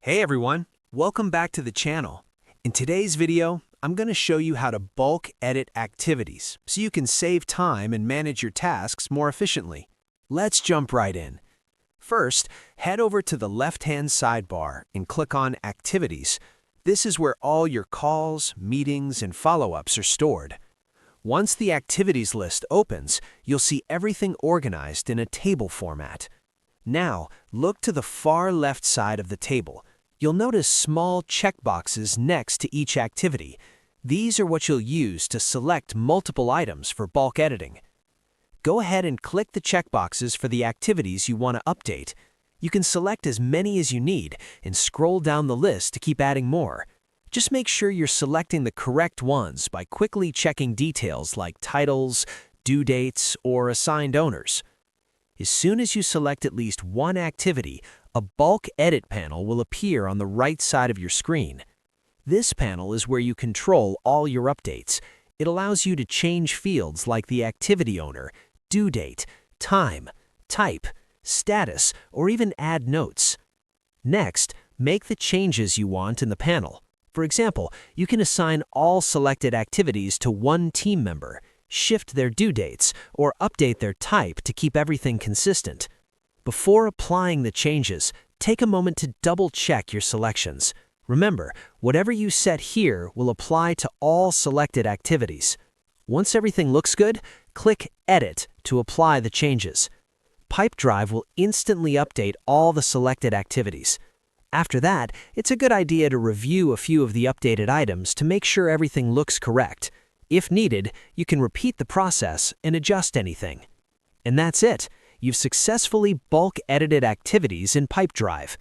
Hey everyone, welcome back to the channel. In today's video, I'm going to show you how to bulk edit activities so you can save time and manage your tasks more efficiently. Let's jump right in. First, head over to the left-hand sidebar and click on Activities. This is where all your calls, meetings, and follow-ups are stored. Once the activities list opens, you'll see everything organized in a table format. Now, look to the far left side of the table. You'll notice small checkboxes next to each activity. These are what you'll use to select multiple items for bulk editing. Go ahead and click the checkboxes for the activities you want to update. You can select as many as you need and scroll down the list to keep adding more. Just make sure you're selecting the correct ones by quickly checking details like titles, due dates, or assigned owners. As soon as you select at least one activity, a bulk edit panel will appear on the right side of your screen. This panel is where you control all your updates. It allows you to change fields like the activity owner, due date, time, type, status, or even add notes. Next, make the changes you want in the panel. For example, you can assign all selected activities to one team member, shift their due dates, or update their type to keep everything consistent. Before applying the changes, take a moment to double-check your selections. Remember, whatever you set here will apply to all selected activities. Once everything looks good, click Edit to apply the changes. Pipedrive will instantly update all the selected activities. After that, it's a good idea to review a few of the updated items to make sure everything looks correct. If needed, you can repeat the process and adjust anything. And that's it. You've successfully bulk edited activities in Pipedrive.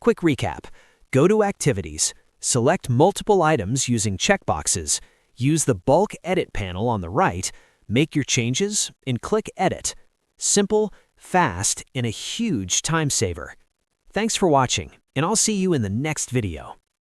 Quick recap. Go to Activities, select multiple items using checkboxes, use the bulk edit panel on the right, make your changes, and click Edit. Simple, fast, and a huge time saver. Thanks for watching, and I'll see you in the next video.